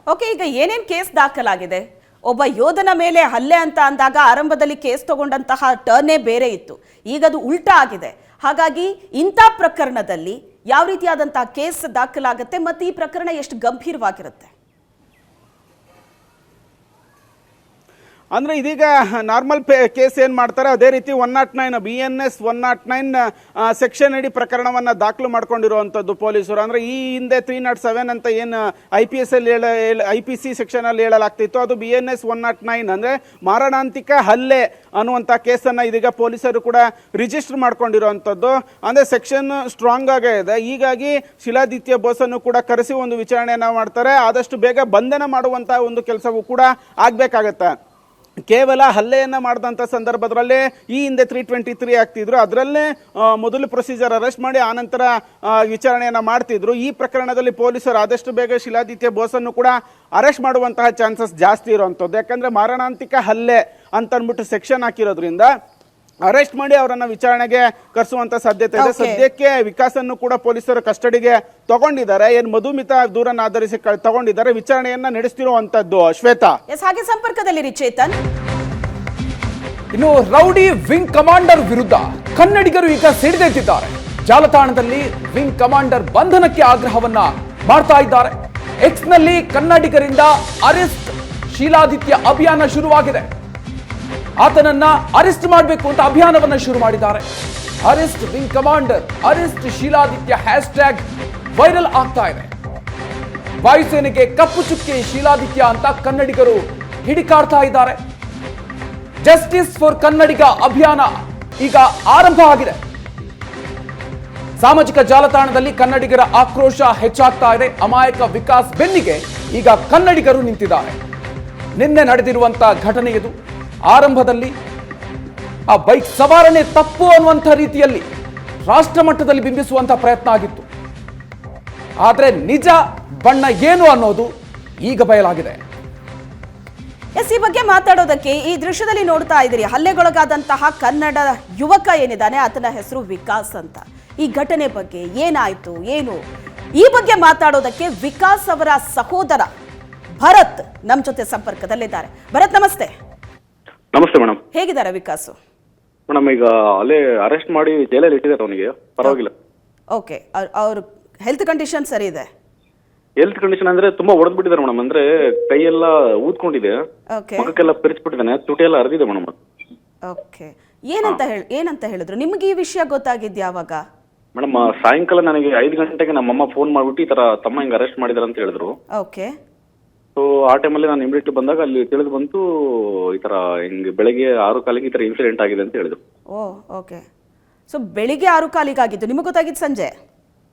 Okay, ಈಗ ಏನೇನು case ದಾಖಲಾಗಿದೆ? ಒಬ್ಬ ಯೋಧನ ಮೇಲೆ ಹಲ್ಲೆ ಅಂತ ಅಂದಾಗ ಆರಂಭದಲ್ಲಿ ಕೇಸ್ ತಗೊಂಡಂತಹ ಟರ್ನೇ ಬೇರೆ ಇತ್ತು, ಈಗ ಅದು ಉಲ್ಟಾ ಆಗಿದೆ. ಹಾಗಾಗಿ ಇಂಥ ಪ್ರಕರಣದಲ್ಲಿ ಯಾವ ರೀತಿಯಾದಂತಹ ಕೇಸ್ ದಾಖಲಾಗುತ್ತೆ ಮತ್ತು ಈ ಪ್ರಕರಣ ಎಷ್ಟು ಗಂಭೀರವಾಗಿರುತ್ತೆ? ಅಂದರೆ ಇದೀಗ ನಾರ್ಮಲ್ ಕೇಸ್ ಏನು ಮಾಡ್ತಾರೆ ಅದೇ ರೀತಿ 109 BNS 109 ಸೆಕ್ಷನ್ ಅಡಿ ಪ್ರಕರಣವನ್ನು ದಾಖಲು ಮಾಡ್ಕೊಂಡಿರುವಂಥದ್ದು ಪೊಲೀಸರು. ಅಂದರೆ ಈ ಹಿಂದೆ 307 ಅಂತ ಏನು IPC ಸೆಕ್ಷನಲ್ಲಿ ಹೇಳಲಾಗ್ತಿತ್ತು, ಅದು BNS 109 ಅಂದರೆ ಮಾರಣಾಂತಿಕ ಹಲ್ಲೆ ಅನ್ನುವಂಥ ಕೇಸನ್ನು ಇದೀಗ ಪೊಲೀಸರು ಕೂಡ ರಿಜಿಸ್ಟರ್ ಮಾಡ್ಕೊಂಡಿರುವಂಥದ್ದು. ಅಂದರೆ ಸೆಕ್ಷನ್ ಸ್ಟ್ರಾಂಗ್ ಆಗೇ ಇದೆ. ಹೀಗಾಗಿ ಶಿಲಾದಿತ್ಯ ಬೋಸನ್ನು ಕೂಡ ಕರೆಸಿ ಒಂದು ವಿಚಾರಣೆಯನ್ನು ಮಾಡ್ತಾರೆ. ಆದಷ್ಟು ಬೇಗ ಬಂಧನ ಮಾಡುವಂಥ ಒಂದು ಕೆಲಸವೂ ಕೂಡ ಆಗಬೇಕಾಗತ್ತೆ. ಕೇವಲ ಹಲ್ಲೆಯನ್ನು ಮಾಡಿದಂಥ ಸಂದರ್ಭದಲ್ಲೇ ಈ ಹಿಂದೆ 323 ಆಗ್ತಿದ್ರು, ಅದರಲ್ಲೇ ಮೊದಲು ಪ್ರೊಸೀಜರ್ ಅರೆಸ್ಟ್ ಮಾಡಿ ಆನಂತರ ವಿಚಾರಣೆಯನ್ನು ಮಾಡ್ತಿದ್ರು. ಈ ಪ್ರಕರಣದಲ್ಲಿ ಪೊಲೀಸರು ಆದಷ್ಟು ಬೇಗ ಶಿಲಾದಿತ್ಯ ಬೋಸನ್ನು ಕೂಡ ಅರೆಸ್ಟ್ ಮಾಡುವಂತಹ ಚಾನ್ಸಸ್ ಜಾಸ್ತಿ ಇರುವಂಥದ್ದು. ಯಾಕಂದರೆ ಮಾರಣಾಂತಿಕ ಹಲ್ಲೆ ಅಂತ ಅಂದ್ಬಿಟ್ಟು ಸೆಕ್ಷನ್ ಹಾಕಿರೋದ್ರಿಂದ ಅರೆಸ್ಟ್ ಮಾಡಿ ಅವರನ್ನ ವಿಚಾರಣೆಗೆ ಕರೆಸುವಂತ ಸಾಧ್ಯತೆ ಇದೆ. ಸದ್ಯಕ್ಕೆ ವಿಕಾಸನ್ನು ಕೂಡ ಪೊಲೀಸರು ಕಸ್ಟಡಿಗೆ ತಗೊಂಡಿದ್ದಾರೆ. ಏನು ಮಧುಮಿತಾ ದೂರನ್ನು ಆಧರಿಸಿ ತಗೊಂಡಿದ್ದಾರೆ, ವಿಚಾರಣೆಯನ್ನ ನಡೆಸ್ತಿರುವಂತದ್ದು. ಶ್ವೇತಾ, ಹಾಗೆ ಸಂಪರ್ಕದಲ್ಲಿ ಚೇತನ್. ಇನ್ನು ರೌಡಿ ವಿಂಗ್ ಕಮಾಂಡರ್ ವಿರುದ್ಧ ಕನ್ನಡಿಗರು ಈಗ ಸಿಡಿದೆದ್ದಿದ್ದಾರೆ. ಜಾಲತಾಣದಲ್ಲಿ ವಿಂಗ್ ಕಮಾಂಡರ್ ಬಂಧನಕ್ಕೆ ಆಗ್ರಹವನ್ನ ಮಾಡ್ತಾ ಇದ್ದಾರೆ. ಎಕ್ಸ್ ನಲ್ಲಿ ಕನ್ನಡಿಗರಿಂದ ಅರೆಸ್ಟ್ ಶೀಲಾದಿತ್ಯ ಅಭಿಯಾನ ಶುರುವಾಗಿದೆ. ಆತನನ್ನ ಅರೆಸ್ಟ್ ಮಾಡಬೇಕು ಅಂತ ಅಭಿಯಾನವನ್ನ ಶುರು ಮಾಡಿದ್ದಾರೆ. Arrest wing commander, arrest Shiladitya hashtag viral ಆಗ್ತಾ ಇದೆ. ವಾಯುಸೇನೆಗೆ ಕಪ್ಪು ಚುಕ್ಕೆ ಶೀಲಾದಿತ್ಯ ಅಂತ ಕನ್ನಡಿಗರು ಹಿಡಿಕಾಡ್ತಾ ಇದ್ದಾರೆ. ಜಸ್ಟಿಸ್ ಫಾರ್ ಕನ್ನಡಿಗ ಅಭಿಯಾನ ಈಗ ಆರಂಭ ಆಗಿದೆ. ಸಾಮಾಜಿಕ ಜಾಲತಾಣದಲ್ಲಿ ಕನ್ನಡಿಗರ ಆಕ್ರೋಶ ಹೆಚ್ಚಾಗ್ತಾ ಇದೆ. ಅಮಾಯಕ ವಿಕಾಸ್ ಬೆನ್ನಿಗೆ ಈಗ ಕನ್ನಡಿಗರು ನಿಂತಿದ್ದಾರೆ. ನಿನ್ನೆ ನಡೆದಿರುವಂತಹ ಘಟನೆ ಇದು. ಆರಂಭದಲ್ಲಿ ಆ ಬೈಕ್ ಸವಾರನೆ ತಪ್ಪು ಅನ್ನುವಂಥ ರೀತಿಯಲ್ಲಿ ರಾಷ್ಟ್ರ ಮಟ್ಟದಲ್ಲಿ ಬಿಂಬಿಸುವಂತಹ ಪ್ರಯತ್ನ ಆಗಿತ್ತು. ಆದರೆ ನಿಜ ಬಣ್ಣ ಏನು ಅನ್ನೋದು ಈಗ ಬಯಲಾಗಿದೆ. ಈ ಬಗ್ಗೆ ಮಾತಾಡೋದಕ್ಕೆ ಈ ದೃಶ್ಯದಲ್ಲಿ ನೋಡ್ತಾ ಇದ್ದೀರಿ, ಹಲ್ಲೆಗೊಳಗಾದಂತಹ ಕನ್ನಡ ಯುವಕ ಏನಿದ್ದಾನೆ ಆತನ ಹೆಸರು ವಿಕಾಸ್ ಅಂತ. ಈ ಘಟನೆ ಬಗ್ಗೆ ಏನಾಯ್ತು ಏನು, ಈ ಬಗ್ಗೆ ಮಾತಾಡೋದಕ್ಕೆ ವಿಕಾಸ್ ಅವರ ಸಹೋದರ ಭರತ್ ನಮ್ಮ ಜೊತೆ ಸಂಪರ್ಕದಲ್ಲಿದ್ದಾರೆ. ಭರತ್, ನಮಸ್ತೆ. ನಮಸ್ತೆ ಮೇಡಮ್. ಹೇಗಿದ್ದಾರೆ ವಿಕಾಸ್? ಮೇಡಮ್ ಈಗ ಅಲ್ಲೇ ಅರೆಸ್ಟ್ ಮಾಡಿ ಜೈಲಲ್ಲಿ ಇಟ್ಟಿದ್ದಾರೆ, ಅವನಿಗೆ ಪರವಾಗಿಲ್ಲ. ಓಕೆ, ಅವ್ರ ಹೆಲ್ತ್ ಕಂಡೀಷನ್ ಸರಿ ಇದೆ? ಹೆಲ್ತ್ ಕಂಡೀಷನ್ ಅಂದ್ರೆ ತುಂಬಾ ಹೊಡೆದ್ಬಿಟ್ಟಿದ್ದಾರೆ ಮೇಡಮ್. ಅಂದ್ರೆ ಕೈಯೆಲ್ಲ ಊದ್ಕೊಂಡಿದೆ, ಮುಖಕ್ಕೆಲ್ಲ ಪೆರಿಸ್ಬಿಟ್ಟಿದ್ದಾನೆ, ತುಟಿ ಎಲ್ಲ ಹರಿದಿದೆ ಮೇಡಮ್. ಓಕೆ, ಏನಂತ ಹೇಳಿದ್ರು ನಿಮ್ಗೆ ಈ ವಿಷಯ ಗೊತ್ತಾಗಿದ್ದು ಯಾವಾಗ? ಮೇಡಮ್ ಸಾಯಂಕಾಲ ನನಗೆ 5 ಗಂಟೆಗೆ ನಮ್ಮಮ್ಮ ಫೋನ್ ಮಾಡ್ಬಿಟ್ಟು ಈ ತರ ತಮ್ಮ ಹಿಂಗೆ ಅರೆಸ್ಟ್ ಮಾಡಿದಾರೆ ಅಂತ ಹೇಳಿದ್ರು. ಓಕೆ. ಸೊ ಆ ಟೈಮಲ್ಲಿ ನಾನು ಇಮಿಡಿಯೇಟ್ಲಿ ಬಂದಾಗ ಅಲ್ಲಿ ತಿಳಿದು ಬಂತು ಈ ತರ ಹಿಂಗೆ ಬೆಳಗ್ಗೆ 6:15 ಈ ತರ ಇನ್ಸಿಡೆಂಟ್ ಆಗಿದೆ ಅಂತ ಹೇಳಿದ್ರು. ಓಕೆ. ಸೊ ಬೆಳಿಗ್ಗೆ 6:15 ಆಗಿದ್ದು, ನಿಮಗೆ ಗೊತ್ತಾಗಿದ್ದು ಸಂಜೆ?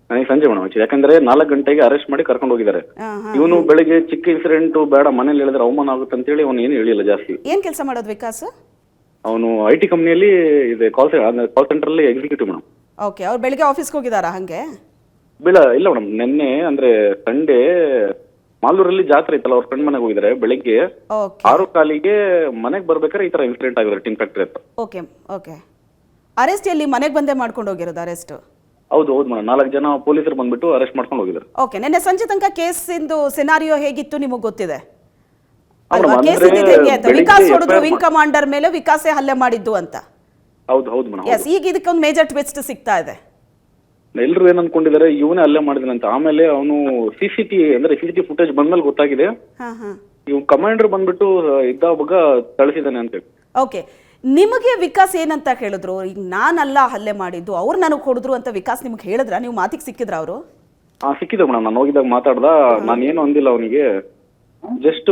ನನಗೆ ಸಂಜೆ ಮೇಡಮ್. ಯಾಕಂದ್ರೆ 4 ಗಂಟೆಗೆ ಅರೆಸ್ಟ್ ಮಾಡಿ ಕರ್ಕೊಂಡು ಹೋಗಿದ್ದಾರೆ. ಇವನು ಬೆಳಿಗ್ಗೆ ಚಿಕ್ಕ ಇನ್ಸಿಡೆಂಟ್ ಬೇಡ ಮನೇಲಿ ಹೇಳಿದ್ರೆ ಅವಮಾನ ಆಗುತ್ತೆ ಅಂತ ಹೇಳಿ ಅವನು ಏನು ಹೇಳಿಲ್ಲ ಜಾಸ್ತಿ. ಏನ್ ಕೆಲಸ ಮಾಡೋದು ವಿಕಾಸ್? ಅವನು IT ಕಂಪ್ನಿಯಲ್ಲಿ ಇದೆ, ಕಾಲ್ ಸೆಂಟರ್ ಅಲ್ಲಿ ಎಕ್ಸಿಕ್ಯೂಟಿವ್ ಮೇಡಮ್. ಓಕೆ, ಅವ್ರು ಬೆಳಿಗ್ಗೆ ಆಫೀಸ್ಗೆ ಹೋಗಿದಾರಾ? ಹಂಗೆ ಇಲ್ಲ ಮೇಡಮ್, ನಿನ್ನೆ ಅಂದ್ರೆ ಸಂಡೇ ಮಾಲೂರಲ್ಲಿ ಜಾತ್ರೆ ಇತ್ತಲ್ಲ, ಅವ್ರ ಫ್ರೆಂಡ್ ಮನೆಗೆ ಹೋಗಿದ್ದಾರೆ. ಬೆಳಿಗ್ಗೆ 6:15 ಮನೆಗೆ ಬರ್ಬೇಕಾದ್ರೆ ಈ ತರ ಇನ್ಸಿಡೆಂಟ್ ಆಗಿದ್ದಾರೆ ಟೀಮ್ ಫ್ಯಾಕ್ಟರಿ ಹತ್ರ. ಓಕೆ. ಅರೆಸ್ಟ್ ಎಲ್ಲಿ? ಮನೆಗೆ ಬಂದೇ ಮಾಡ್ಕೊಂಡು ಹೋಗಿರೋದು ಅರೆಸ್ಟ್? ಹೌದು ಮೇಡಮ್, 4 ಜನ ಪೊಲೀಸರು ಬಂದ್ಬಿಟ್ಟು ಅರೆಸ್ಟ್ ಮಾಡ್ಕೊಂಡು ಹೋಗಿದ್ದಾರೆ. ಓಕೆ, ನಿನ್ನೆ ಸಂಜೆ ತನಕ ಕೇಸಿಂದು ಸಿನಾರಿಯೋ ಹೇಗಿತ್ತು ನಿಮಗೆ ಗೊತ್ತಿದೆ? ವಿಕಾಸ್ ಹೊಡೆದ್ರು ವಿಂಗ್ ಕಮಾಂಡರ್ ಮೇಲೆ, ವಿಕಾಸೇ ಹಲ್ಲೆ ಮಾಡಿದ್ದು ಅಂತ. ಹೌದು ಮೇಡಮ್. ಈಗ ಇದಕ್ಕೊಂದು ಮೇಜರ್ ಟ್ವಿಸ್ಟ್ ಸಿಗ್ತಾ ಇದೆ. ಎಲ್ಲರೂ ಏನ್ ಅನ್ಕೊಂಡಿದ್ದಾರೆ ಇವನೇ ಹಲ್ಲೆ ಮಾಡಿದಾನಂತ. ಆಮೇಲೆ ಅವನು CCTV ಫುಟೇಜ್ ಬಂದ್ಮೇಲೆ ಗೊತ್ತಾಗಿದೆ ಇವ್ ಕಮಾಂಡರ್ ಬಂದ್ಬಿಟ್ಟು ಇದ್ದಾಗ ತಳಿಸಿದಾನೆ ಅಂತ ಹೇಳಿ. ಓಕೆ, ನಿಮಗೆ ವಿಕಾಸ್ ಏನಂತ ಹೇಳಿದ್ರು? ಈಗ ನಾನಲ್ಲ ಹಲ್ಲೆ ಮಾಡಿದ್ದು, ಅವ್ರು ನನಗೆ ಹೊಡೆದ್ರು ಅಂತ ವಿಕಾಸ್ ನಿಮ್ಗೆ ಹೇಳಿದ್ರ? ನೀವು ಮಾತಿಗೆ ಸಿಕ್ಕಿದ್ರ ಅವರು? ಸಿಕ್ಕಿದ್ರು ಮೇಡಮ್. ನಾನು ಹೋಗಿದಾಗ ಮಾತಾಡ್ದ, ನಾನು ಏನು ಅಂದಿಲ್ಲ ಅವನಿಗೆ, ಜಸ್ಟ್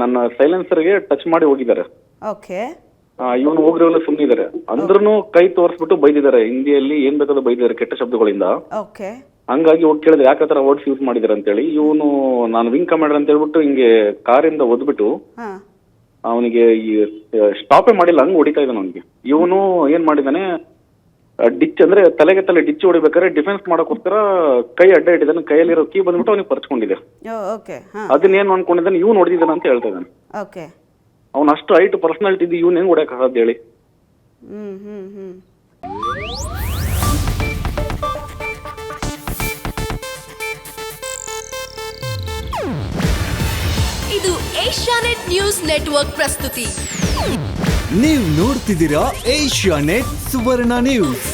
ನನ್ನ ಸೈಲೆನ್ಸರ್ಗೆ ಟಚ್ ಮಾಡಿ ಹೋಗಿದ್ದಾರೆ. ಓಕೆ. ಇವನು ಹೋಗ್ರಿವಲ್ಲ ಸುಮ್ಮನಿದ್ದಾರೆ. ಅಂದ್ರೂ ಕೈ ತೋರಿಸ್ಬಿಟ್ಟು ಬೈದಿದ್ದಾರೆ, ಹಿಂದಿಯಲ್ಲಿ ಏನ್ ಬೇಕಾದ್ರೂ ಬೈದಿದ್ದಾರೆ ಕೆಟ್ಟ ಶಬ್ದಗಳಿಂದ. ಓಕೆ. ಹಂಗಾಗಿ ಹೋಗಿ ಕೇಳಿದ್ರೆ ಯಾಕತ್ರ ವರ್ಡ್ಸ್ ಯೂಸ್ ಮಾಡಿದಾರೆ ಅಂತ ಹೇಳಿ. ಇವನು ನಾನು ವಿಂಗ್ ಕಮಾಂಡರ್ ಅಂತ ಹೇಳ್ಬಿಟ್ಟು ಹಿಂಗೆ ಕಾರಿಂದ ಒದ್ಬಿಟ್ಟು ಅವನಿಗೆ ಸ್ಟಾಪೇ ಮಾಡಿಲ್ಲ, ಹಂಗ್ ಹೊಡಿತಾ ಇದ್ದಾನೆ ಅವನಿಗೆ. ಇವನು ಏನ್ ಮಾಡಿದಾನೆ, ಡಿಚ್ ಅಂದ್ರೆ ತಲೆಗೆ ತಲೆ ಡಿಚ್ ಹೊಡಿಬೇಕಾದ್ರೆ ಡಿಫೆನ್ಸ್ ಮಾಡೋಕ್ಕೋಸ್ಕರ ಕೈ ಅಡ್ಡ ಇಟ್ಟಿದ್ದಾನೆ. ಕೈಯಲ್ಲಿರೋ ಕೀ ಬಂದ್ಬಿಟ್ಟು ಅವನಿಗೆ ಪರ್ಚ್ಕೊಂಡಿದೆ. ಅದನ್ನೇನು ಅನ್ಕೊಂಡಿದ್ದಾನೆ, ಇವ್ನು ಹೊಡೆದಿದ್ದಾನೆ ಅಂತ ಹೇಳ್ತಾ ಇದ್ದಾನೆ. ಅವ್ನು ಅಷ್ಟು ಹೈಟ್ ಪರ್ಸನಾಲಿಟಿ ಇದ್ದು ಇವ್ನು ಹೆಂಗ್ ಹೊಡ್ಯಕ್ ಸಾಧ್ಯ ಹೇಳಿ? ಇದು ಏಷ್ಯಾನೆಟ್ ನ್ಯೂಸ್ ನೆಟ್ವರ್ಕ್ ಪ್ರಸ್ತುತಿ. ನೀವು ನೋಡ್ತಿದ್ದೀರಾ ಏಷ್ಯಾನೆಟ್ ಸುವರ್ಣ ನ್ಯೂಸ್.